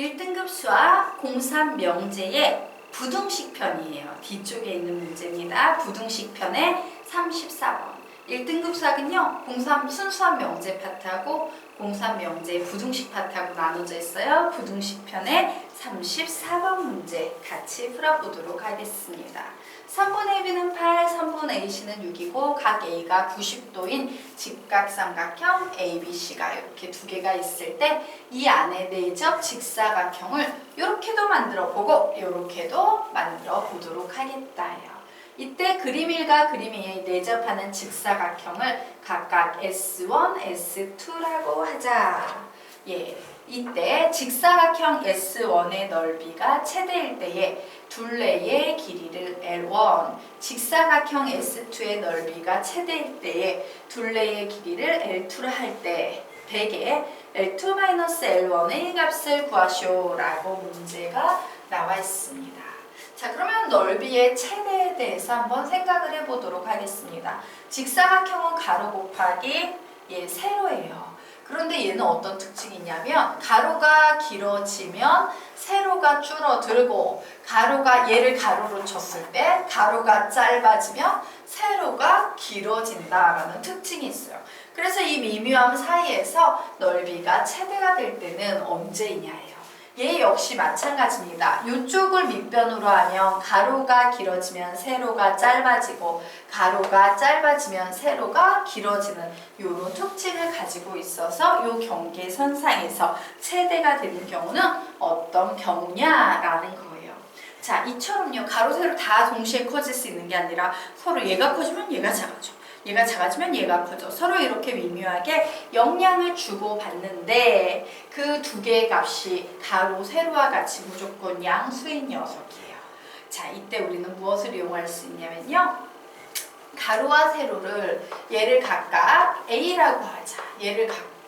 1등급 수학 03 명제의 부등식 편이에요. 뒤쪽에 있는 문제입니다. 부등식 편의 34번. 1등급 수학은요, 03 순수한 명제 파트하고 03 명제 부등식 파트하고 나눠져 있어요. 부등식 편의 34번 문제 같이 풀어보도록 하겠습니다. 3분의 B는 8, 3분의 AC는 6이고 각 A가 90도인 직각삼각형 ABC가 이렇게 두 개가 있을 때 이 안에 내적 직사각형을 이렇게도 만들어 보고 이렇게도 만들어 보도록 하겠다요. 이때 그림 1과 그림 2에 내접하는 직사각형을 각각 S1, S2라고 하자. 예, 이때 직사각형 S1의 넓이가 최대일 때에 둘레의 길이를 L1, 직사각형 S2의 넓이가 최대일 때에 둘레의 길이를 L2라 할 때 대개 L2-L1의 값을 구하시오라고 문제가 나와 있습니다. 자, 그러면 넓이의 최대에 대해서 한번 생각을 해보도록 하겠습니다. 직사각형은 가로 곱하기 세로예요. 그런데 얘는 어떤 특징이 있냐면 가로가 길어지면 세로가 줄어들고 가로가 얘를 가로로 쳤을 때 가로가 짧아지면 세로가 길어진다라는 특징이 있어요. 그래서 이 미묘함 사이에서 넓이가 최대가 될 때는 언제이냐예요. 얘 역시 마찬가지입니다. 이쪽을 밑변으로 하면 가로가 길어지면 세로가 짧아지고 가로가 짧아지면 세로가 길어지는 이런 특징을 가지고 있어서 이 경계선상에서 최대가 되는 경우는 어떤 경우냐라는 거예요. 자, 이처럼요. 가로, 세로 다 동시에 커질 수 있는 게 아니라 서로 얘가 커지면 얘가 작아져. 얘가 작아지면 얘가 커져. 서로 이렇게 미묘하게 영향을 주고받는데 그 두 개의 값이 가로, 세로와 같이 무조건 양수인 녀석이에요. 자, 이때 우리는 무엇을 이용할 수 있냐면요. 가로와 세로를 얘를 각각 A라고 하자.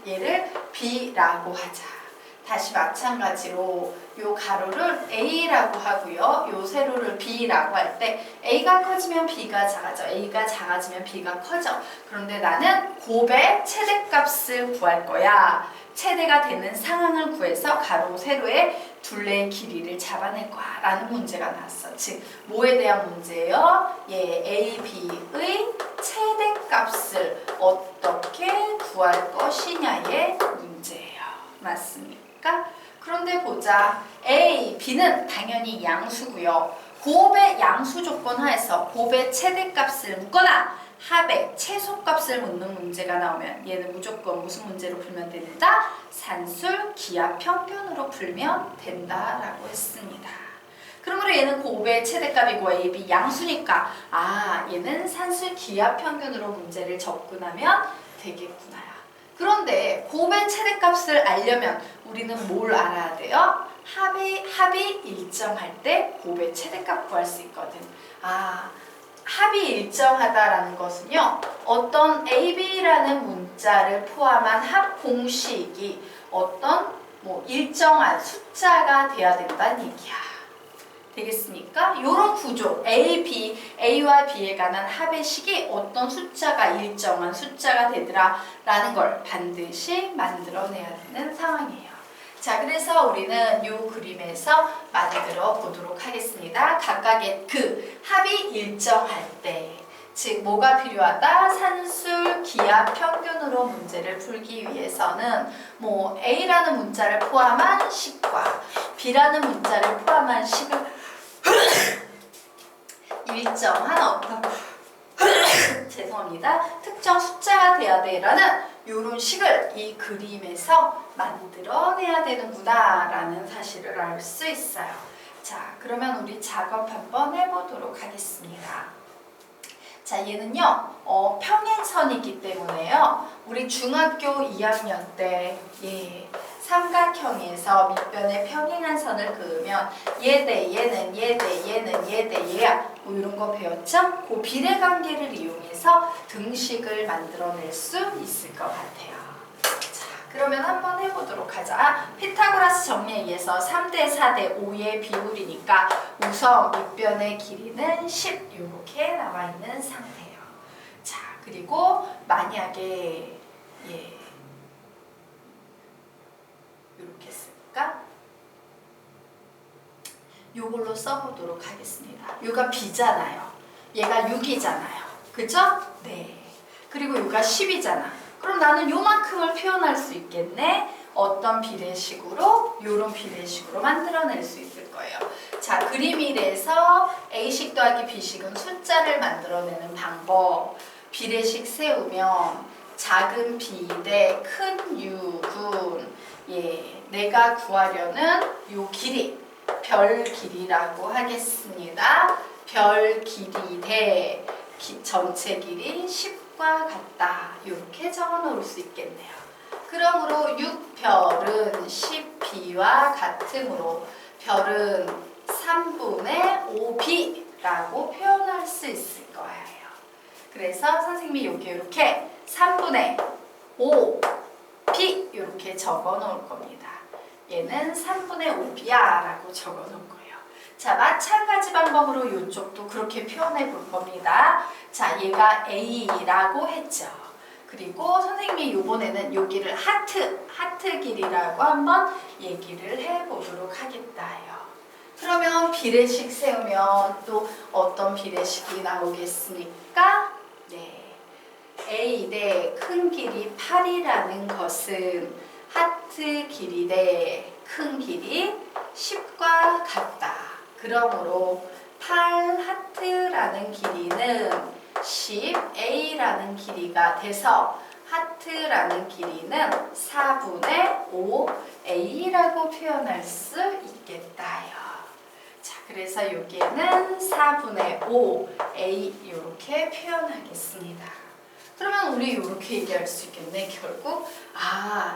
얘를 B라고 하자. 다시 마찬가지로 요 가로를 A라고 하고요. 요 세로를 B라고 할 때 A가 커지면 B가 작아져. A가 작아지면 B가 커져. 그런데 나는 곱의 최대값을 구할 거야. 최대가 되는 상황을 구해서 가로, 세로의 둘레의 길이를 잡아낼 거야 라는 문제가 나왔어. 즉 뭐에 대한 문제예요? A, B의 최대값을 어떻게 구할 것이냐의 문제예요. 맞습니까? 그런데 보자. A, B는 당연히 양수고요. 곱의 양수 조건 하에서 곱의 최대값을 묻거나 합의 최소값을 묻는 문제가 나오면 얘는 무조건 무슨 문제로 풀면 된다? 산술 기하 평균으로 풀면 된다라고 했습니다. 그러므로 얘는 곱의 최대값이고 A, B 양수니까 얘는 산술 기하 평균으로 문제를 접근하면 되겠구나. 그런데 곱의 최대값을 알려면 우리는 뭘 알아야 돼요? 합이 일정할 때 곱의 최대값 구할 수 있거든. 합이 일정하다라는 것은요. 어떤 AB라는 문자를 포함한 합 공식이 어떤 일정한 숫자가 돼야 된다는 얘기야. 되겠습니까? 이런 구조 A와 B에 관한 합의 식이 어떤 숫자가 일정한 숫자가 되더라 라는 걸 반드시 만들어내야 되는 상황이에요. 자, 그래서 우리는 이 그림에서 만들어 보도록 하겠습니다. 각각의 그 합이 일정할 때, 즉 뭐가 필요하다? 산술 기하 평균으로 문제를 풀기 위해서는 A라는 문자를 포함한 식과 B라는 문자를 포함한 식을 일정한 어떤 죄송합니다. 특정 숫자가 돼야 돼라는 이런 식을 이 그림에서 만들어내야 되는구나 라는 사실을 알 수 있어요. 자, 그러면 우리 작업 한번 해보도록 하겠습니다. 자, 얘는요 평행선이기 때문에요. 우리 중학교 2학년 때 삼각형에서 밑변에 평행한 선을 그으면 얘 대 얘는 얘 대 얘는 얘 대 얘야 이런 거 배웠죠? 그 비례관계를 이용해서 등식을 만들어낼 수 있을 것 같아요. 자, 그러면 한번 해보도록 하자. 피타고라스 정리에 의해서 3대 4대 5의 비율이니까 우선 밑변의 길이는 10 이렇게 나와 있는 상태예요. 자, 그리고 만약에 이렇게 쓸까? 요걸로 써보도록 하겠습니다. 요가 B잖아요. 얘가 6이잖아요. 그죠? 네. 그리고 요가 10이잖아. 그럼 나는 요만큼을 표현할 수 있겠네. 어떤 비례식으로? 요런 비례식으로 만들어낼 수 있을 거예요. 자, 그림 1에서 A식 더하기 B식은 숫자를 만들어내는 방법. 비례식 세우면 작은 B 대 큰 U분. 예, 내가 구하려는 요 길이, 별 길이라고 하겠습니다. 별 길이 대 전체 길이 10과 같다. 이렇게 적어 놓을 수 있겠네요. 그러므로 6별은 10b와 같으므로 별은 3분의 5b라고 표현할 수 있을 거예요. 그래서 선생님이 여기 이렇게 3분의 5b 이렇게 적어 놓을 겁니다. 얘는 3분의 5b야 라고 적어 놓을 거예요. 자, 마찬가지 방법으로 이쪽도 그렇게 표현해 볼 겁니다. 자, 얘가 A라고 했죠. 그리고 선생님이 요번에는 여기를 하트 길이라고 한번 얘기를 해보도록 하겠다요. 그러면 비례식 세우면 또 어떤 비례식이 나오겠습니까? 네, A 대 큰 길이 8이라는 것은 하트 길이 대 큰 길이 10과 같다. 그러므로 8하트라는 길이는 10A라는 길이가 돼서 하트라는 길이는 4분의 5A라고 표현할 수 있겠다요. 자, 그래서 여기에는 4분의 5A 이렇게 표현하겠습니다. 그러면 우리 이렇게 얘기할 수 있겠네. 결국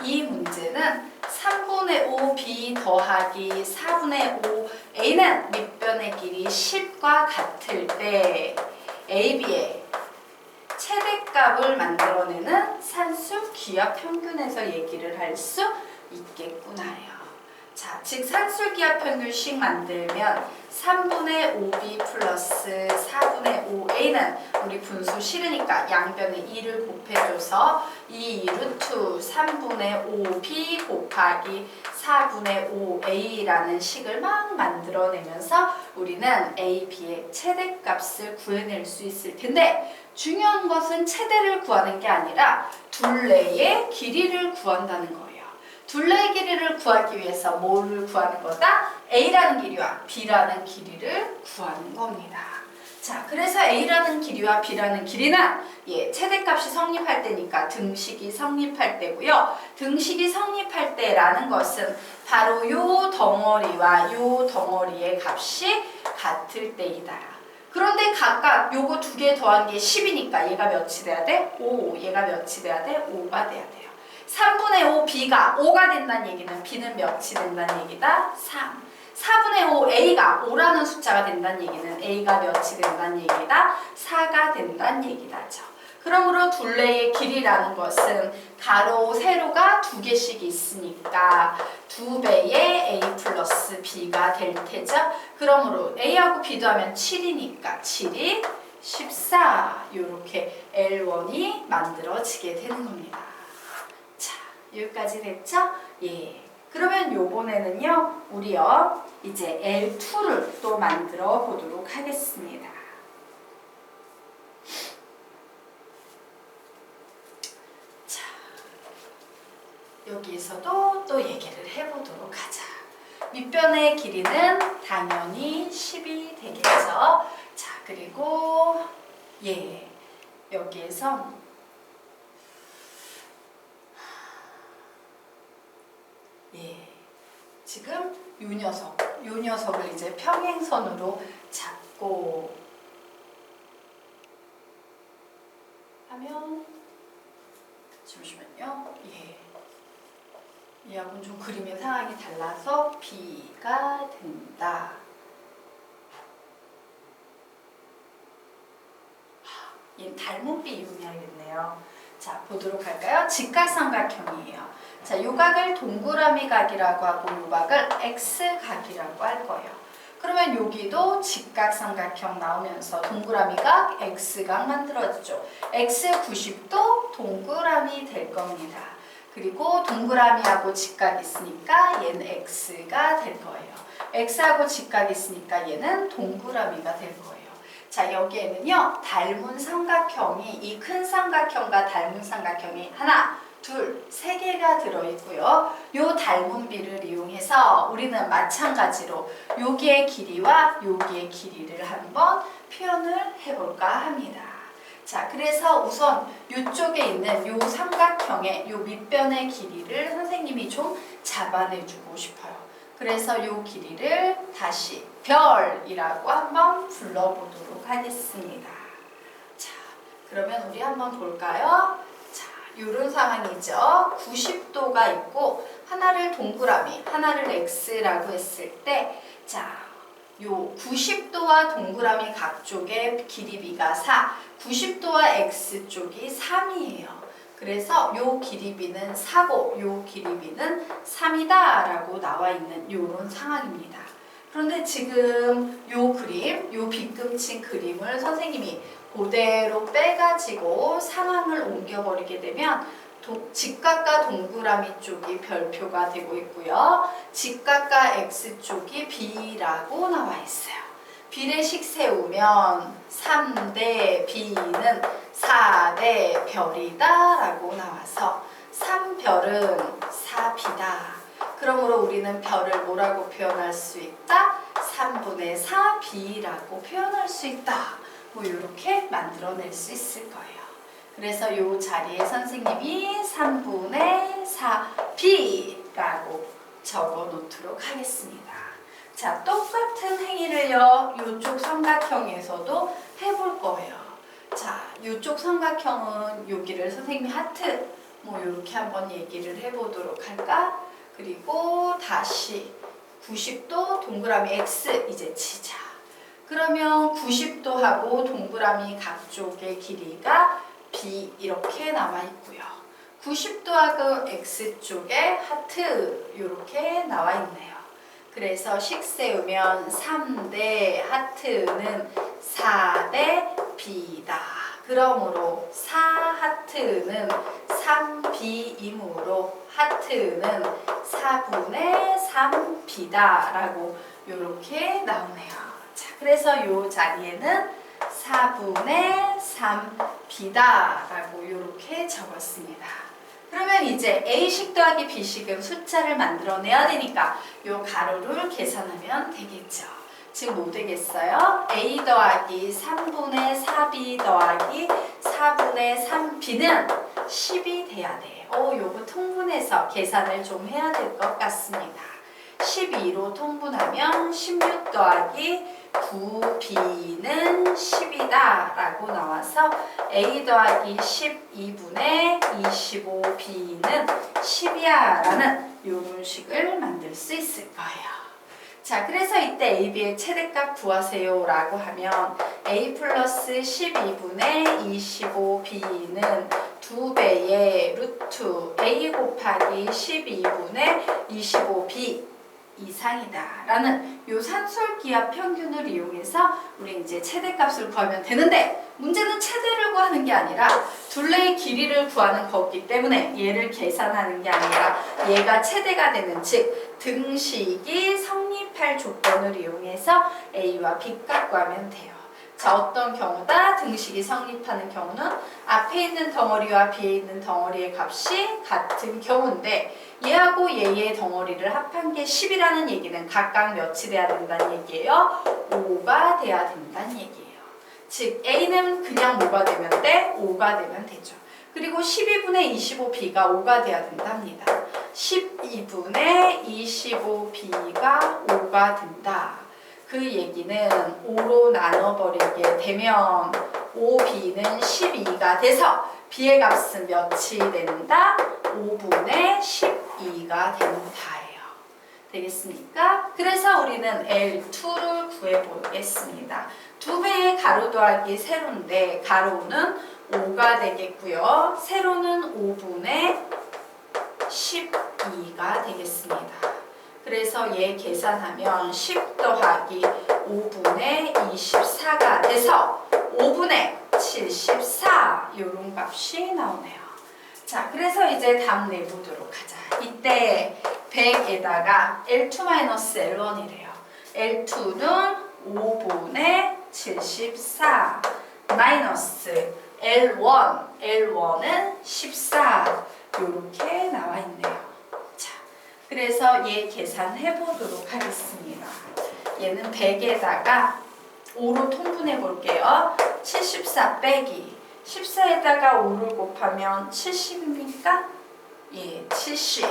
이 문제는 3분의 5B 더하기 4분의 5A는 밑변의 길이 10과 같을 때 AB의 최대값을 만들어내는 산수 기하 평균에서 얘기를 할 수 있겠구나요. 자, 즉 산술기하 평균식 만들면 3분의 5b 플러스 4분의 5a는 우리 분수 싫으니까 양변에 2를 곱해줘서 2 루트 3분의 5b 곱하기 4분의 5a라는 식을 막 만들어내면서 우리는 a, b의 최대값을 구해낼 수 있을 텐데 중요한 것은 최대를 구하는 게 아니라 둘레의 길이를 구한다는 거예요. 둘레의 길이를 구하기 위해서 뭐를 구하는 거다? A라는 길이와 B라는 길이를 구하는 겁니다. 자, 그래서 A라는 길이와 B라는 길이는 최대값이 성립할 때니까 등식이 성립할 때고요. 등식이 성립할 때라는 것은 바로 요 덩어리와 요 덩어리의 값이 같을 때이다. 그런데 각각 요거 두 개 더한 게 10이니까 얘가 몇이 돼야 돼? 5. 얘가 몇이 돼야 돼? 5가 돼야 돼요. 3분의 5 B가 5가 된다는 얘기는 B는 몇이 된다는 얘기다? 3. 4분의 5 A가 5라는 숫자가 된다는 얘기는 A가 몇이 된다는 얘기다? 4가 된다는 얘기다죠. 그러므로 둘레의 길이라는 것은 가로, 세로가 두 개씩 있으니까 2배의 A 플러스 B가 될 테죠. 그러므로 A하고 B도 하면 7이니까 7이 14 이렇게 L1이 만들어지게 되는 겁니다. 여기까지 됐죠? 예. 그러면 요번에는요, 우리요, 이제 L2를 또 만들어 보도록 하겠습니다. 자, 여기서도 또 얘기를 해보도록 하자. 밑변의 길이는 당연히 10이 되겠죠? 자, 그리고, 여기에서 지금 요 녀석을 이제 평행선으로 잡고 하면 잠시만요. 얘하고는 좀 그림의 상황이 달라서 B가 된다. 얘는 닮은 B 이용해야겠네요. 자, 보도록 할까요? 직각삼각형이에요. 자, 요 각을 동그라미 각이라고 하고 요 각을 X각이라고 할 거예요. 그러면 여기도 직각삼각형 나오면서 동그라미 각, X각 만들어지죠. X 90도 동그라미 될 겁니다. 그리고 동그라미하고 직각이 있으니까 얘는 x가 될 거예요. x하고 직각이 있으니까 얘는 동그라미가 될 거예요. 자, 여기에는요, 닮은 삼각형이, 이 큰 삼각형과 닮은 삼각형이 하나, 둘, 세 개가 들어있고요. 요 닮은 비를 이용해서 우리는 마찬가지로 여기의 길이와 여기의 길이를 한번 표현을 해볼까 합니다. 자, 그래서 우선 이쪽에 있는 요 삼각형의 요 밑변의 길이를 선생님이 좀 잡아내주고 싶어요. 그래서 요 길이를 다시 별이라고 한번 불러보도록 하겠습니다. 자, 그러면 우리 한번 볼까요? 자, 요런 상황이죠. 90도가 있고 하나를 동그라미, 하나를 x라고 했을 때, 자, 요 90도와 동그라미 각 쪽의 길이비가 4, 90도와 x쪽이 3이에요. 그래서 요 길이비는 4고 요 길이비는 3이다 라고 나와 있는 요런 상황입니다. 그런데 지금 요 그림, 요 빗금친 그림을 선생님이 그대로 빼가지고 상황을 옮겨버리게 되면 직각과 동그라미 쪽이 별표가 되고 있고요. 직각과 x쪽이 b라고 나와 있어요. 비례식 세우면 3대 b는 4대 별이다 라고 나와서 3별은 4b다. 그러므로 우리는 별을 뭐라고 표현할 수 있다? 3분의 4b라고 표현할 수 있다. 뭐 이렇게 만들어낼 수 있을 거예요. 그래서 이 자리에 선생님이 3분의 4b라고 적어 놓도록 하겠습니다. 자, 똑같은 행위를요, 이쪽 삼각형에서도 해볼 거예요. 자, 이쪽 삼각형은 여기를 선생님이 하트, 뭐 이렇게 한번 얘기를 해보도록 할까? 그리고 다시 90도 동그라미 x 이제 치자. 그러면 90도하고 동그라미 각 쪽의 길이가 b 이렇게 나와 있고요. 90도하고 x쪽에 하트 이렇게 나와 있네요. 그래서 식 세우면 3대 하트는 4대 b다. 그러므로 4하트는 3b이므로 하트는 4분의 3b다 라고 이렇게 나오네요. 자, 그래서 이 자리에는 4분의 3b다 라고 이렇게 적었습니다. 그러면 이제 A식 더하기 B식은 숫자를 만들어내야 되니까 이 가로를 계산하면 되겠죠. 즉 뭐 되겠어요? A 더하기 3분의 4B 더하기 4분의 3B는 10이 돼야 돼요. 요거 통분해서 계산을 좀 해야 될 것 같습니다. 12로 통분하면 16 더하기 9B는 10이다 라고 나와서 A 더하기 12분의 25B는 10이야 라는 이런 식을 만들 수 있을 거예요. 자, 그래서 이때 AB의 최대값 구하세요 라고 하면 A 플러스 12분의 25B는 2배의 루트 A 곱하기 12분의 25B 이상이다 라는 요 산술기압 평균을 이용해서 우리 이제 최대값을 구하면 되는데, 문제는 최대를 구하는 게 아니라 둘레의 길이를 구하는 거기 때문에 얘를 계산하는 게 아니라 얘가 최대가 되는, 즉 등식이 성립할 조건을 이용해서 A와 B 값 구하면 돼요. 자, 어떤 경우다? 등식이 성립하는 경우는 앞에 있는 덩어리와 뒤에 있는 덩어리의 값이 같은 경우인데, 얘하고 얘의 덩어리를 합한 게 10이라는 얘기는 각각 몇이 돼야 된다는 얘기예요? 5가 돼야 된다는 얘기예요. 즉 A는 그냥 뭐가 되면 돼? 5가 되면 되죠. 그리고 12분의 25B가 5가 돼야 된답니다. 12분의 25B가 5가 된다. 그 얘기는 5로 나눠버리게 되면 5B는 12가 돼서 B의 값은 몇이 된다? 5분의 12가 된다예요. 되겠습니까? 그래서 우리는 L2를 구해보겠습니다. 2배의 가로 더하기 세로인데 가로는 5가 되겠고요. 세로는 5분의 12가 되겠습니다. 그래서 얘 계산하면 10 더하기 5분의 24가 돼서 5분의 74 이런 값이 나오네요. 자, 그래서 이제 답 내보도록 하자. 이때 100에다가 L2-L1이래요. L2는 5분의 74 마이너스 L1은 14 이렇게 나와 있네요. 자, 그래서 얘 계산해 보도록 하겠습니다. 얘는 100에다가 5로 통분해 볼게요. 74 빼기 14에다가 5를 곱하면 70입니까? 예, 70.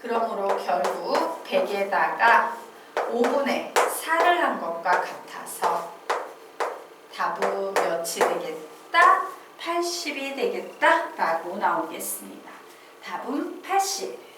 그러므로 결국 100에다가 5분의 4를 한 것과 같아서 답은 몇이 되겠다? 80이 되겠다 라고 나오겠습니다. 답은 80.